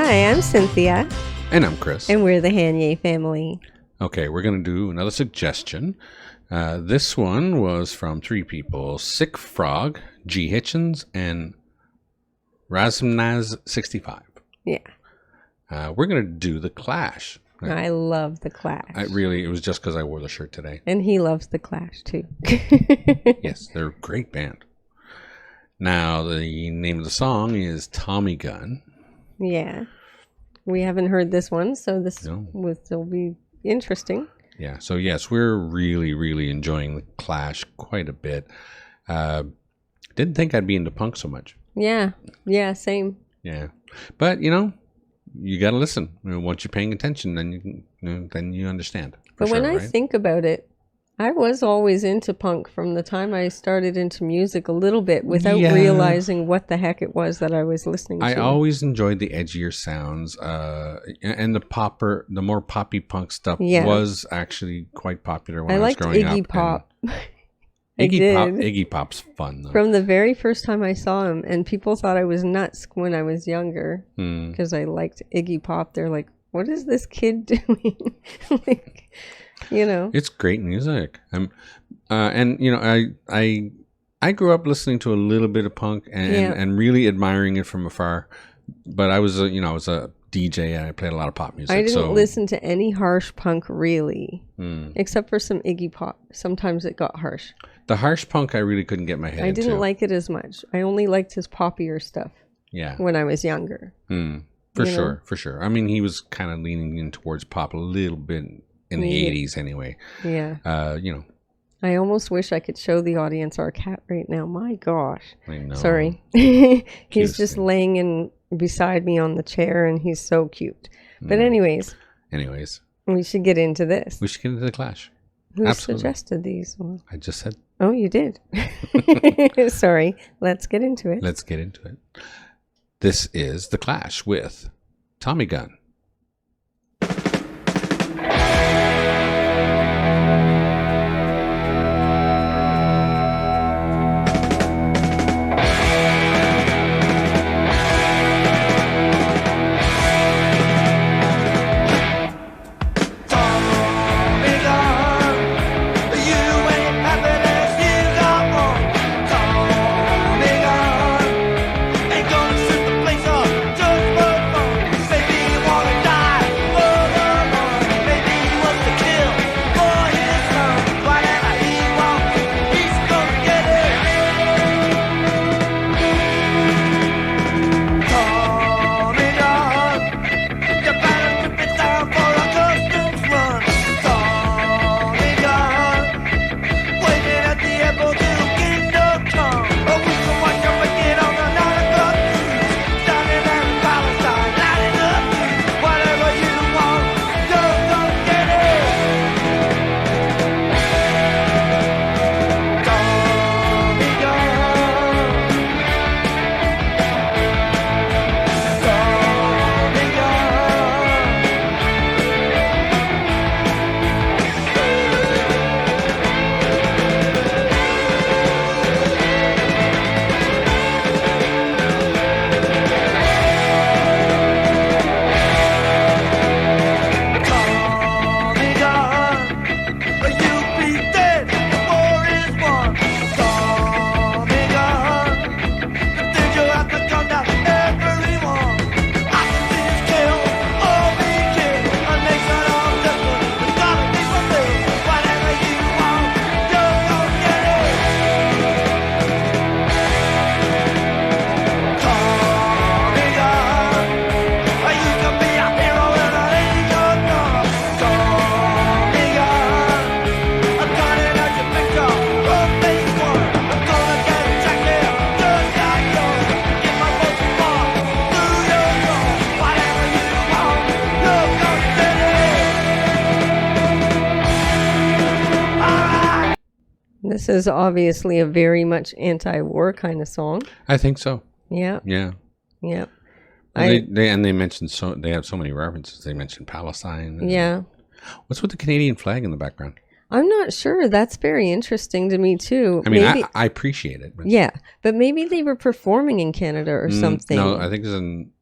Hi, I'm Cynthia. And I'm Chris. And we're the Hanye family. Okay, we're going to do another suggestion. This one was from three people: Sick Frog, G. Hitchens, and Razmnaz65. Yeah. We're going to do The Clash. I love The Clash. It was just because I wore the shirt today. And he loves The Clash, too. Yes, they're a great band. Now, the name of the song is Tommy Gun. Yeah. We haven't heard this one, so this will still be interesting. Yeah, so yes, we're really, really enjoying The Clash quite a bit. Didn't think I'd be into punk so much. Yeah, same. Yeah, but you got to listen. Once you're paying attention, then you understand. But when I think about it, I was always into punk from the time I started into music a little bit without realizing what the heck it was that I was listening to. I always enjoyed the edgier sounds, and the more poppy punk stuff was actually quite popular when I was growing up. I liked Iggy Pop. Iggy Pop's fun, though. From the very first time I saw him, and people thought I was nuts when I was younger because I liked Iggy Pop. They're like, what is this kid doing? It's great music. I grew up listening to a little bit of punk and really admiring it from afar. But I was a DJ and I played a lot of pop music. I didn't listen to any harsh punk really, except for some Iggy Pop. Sometimes it got harsh. The harsh punk I really couldn't get my head into. I didn't like it as much. I only liked his poppier stuff. Yeah. When I was younger. For sure. I mean, he was kind of leaning in towards pop a little bit in the 80s anyway. Yeah. I almost wish I could show the audience our cat right now. My gosh. I know. Sorry. He's just laying beside me on the chair and he's so cute. But anyways. We should get into this. We should get into The Clash. Who suggested these? Well, I just said. Oh, you did. Sorry. Let's get into it. This is The Clash with Tommy Gun. This is obviously a very much anti-war kind of song. I think so. Yeah. Yeah. Yeah. They mentioned they have so many references. They mentioned Palestine. Yeah. What's with the Canadian flag in the background? I'm not sure. That's very interesting to me too. I mean, I appreciate it. But yeah, but maybe they were performing in Canada or something. No, I think it's in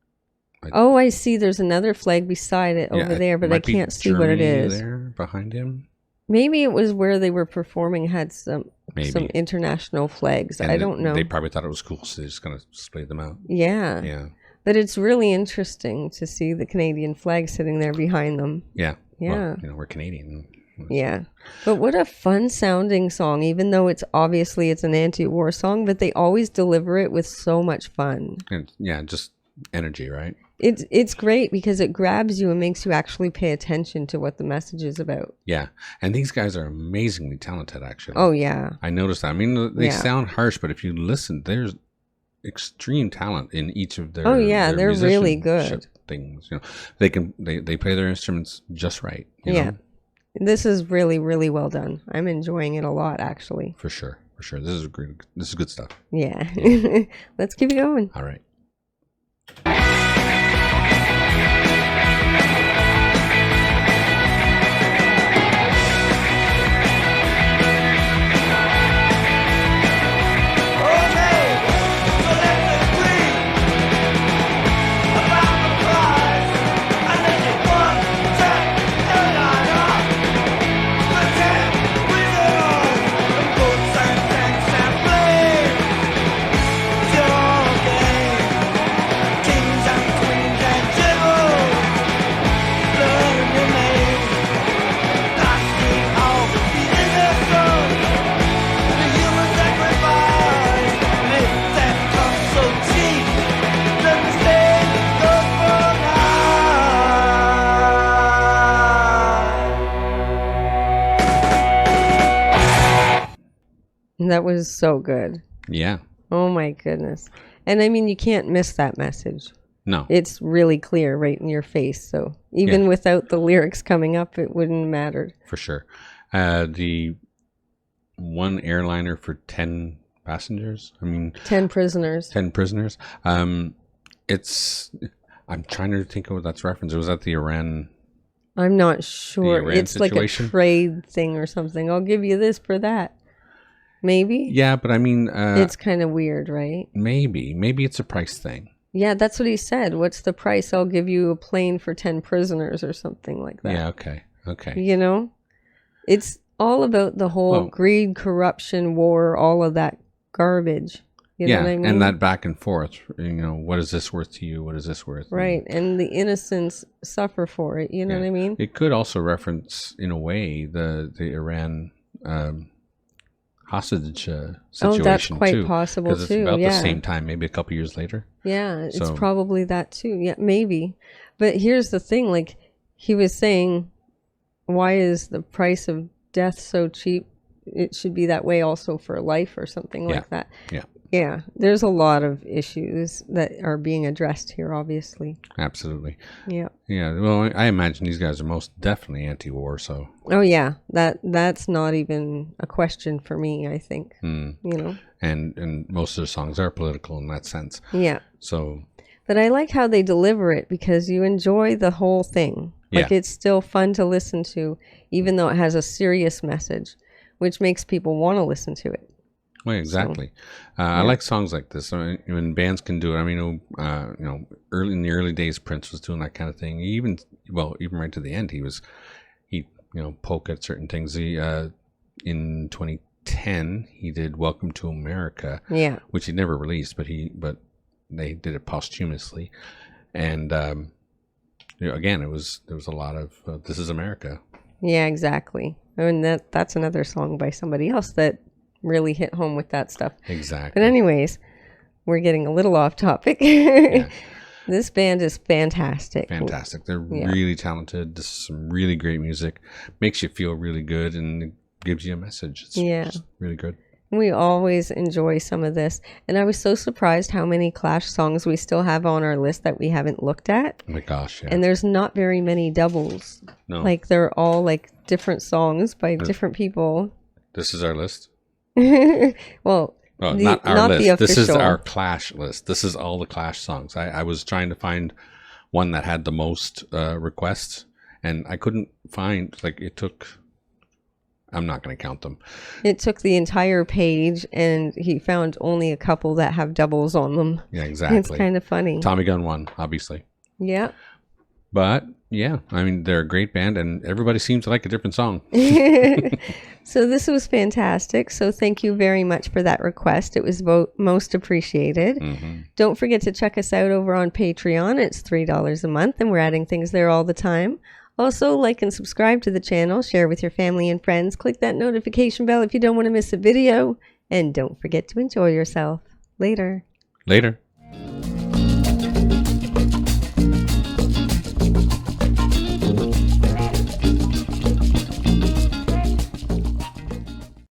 Oh, I see. There's another flag beside it over there, but I can't see what it is. There behind him. Maybe it was where they were performing had some international flags. I don't know. They probably thought it was cool, so they're just gonna display them out. Yeah. Yeah. But it's really interesting to see the Canadian flag sitting there behind them. Yeah. Yeah. Well, we're Canadian. Yeah. But what a fun sounding song, even though it's an anti-war song, but they always deliver it with so much fun. And just energy, right? It's great because it grabs you and makes you actually pay attention to what the message is about. Yeah. And these guys are amazingly talented, actually. Oh, yeah. I noticed that. I mean, they sound harsh, but if you listen, there's extreme talent in each of their they're really good things. They play their instruments just right. You know? This is really, really well done. I'm enjoying it a lot, actually. For sure. This is good stuff. Yeah. Let's keep it going. All right. That was so good. Yeah. Oh my goodness. And I mean, you can't miss that message. No. It's really clear right in your face. So even without the lyrics coming up, it wouldn't have mattered. For sure. The one airliner for 10 passengers. 10 prisoners. 10 prisoners. I'm trying to think of what that's reference. It was at the Iran. I'm not sure. It's situation. Like a trade thing or something. I'll give you this for that. Maybe. Yeah, but it's kind of weird, right? Maybe it's a price thing. Yeah, that's what he said. What's the price? I'll give you a plane for 10 prisoners or something like that. Yeah, okay. It's all about the whole greed, corruption, war, all of that garbage. You know what I mean? And that back and forth. What is this worth to you? What is this worth? Right, and the innocents suffer for it. You know what I mean? It could also reference, in a way, the Iran hostage situation. Oh, that's quite possible too. Because it's about the same time, maybe a couple years later. Yeah, it's probably that too. Yeah, maybe. But here's the thing: like he was saying, why is the price of death so cheap? It should be that way also for life or something like that. Yeah, there's a lot of issues that are being addressed here, obviously. Absolutely. Yeah. Yeah, well, I imagine these guys are most definitely anti-war, so. Oh, yeah. That's not even a question for me, I think. And most of the songs are political in that sense. Yeah. So. But I like how they deliver it because you enjoy the whole thing. Like it's still fun to listen to, even though it has a serious message, which makes people want to listen to it. Well, exactly. I like songs like this. When bands can do it. Early in the early days, Prince was doing that kind of thing. Even right to the end, he poke at certain things. In 2010, he did "Welcome to America," which he never released, but they did it posthumously. And again, there was a lot of "This Is America." Yeah, exactly. I mean that's another song by somebody else that really hit home with that stuff. Exactly. But anyways, we're getting a little off topic. This band is fantastic. They're really talented. This is some really great music. Makes you feel really good and gives you a message. It's just really good. We always enjoy some of this. And I was so surprised how many Clash songs we still have on our list that we haven't looked at. Oh my gosh, yeah. And there's not very many doubles. No. Like they're all like different songs by different people. This is our list? Well, not our list. This is our Clash list. This is all the Clash songs. I was trying to find one that had the most requests, and I couldn't find. It took. I'm not going to count them. It took the entire page, and he found only a couple that have doubles on them. Yeah, exactly. It's kind of funny. Tommy Gun won, obviously. Yeah. But yeah, I mean, they're a great band, and everybody seems to like a different song. So this was fantastic. So thank you very much for that request. It was most appreciated. Don't forget to check us out over on Patreon. It's $3 a month, and we're adding things there all the time. Also, like and subscribe to the channel. Share with your family and friends. Click that notification bell if you don't want to miss a video. And don't forget to enjoy yourself. Later. Later.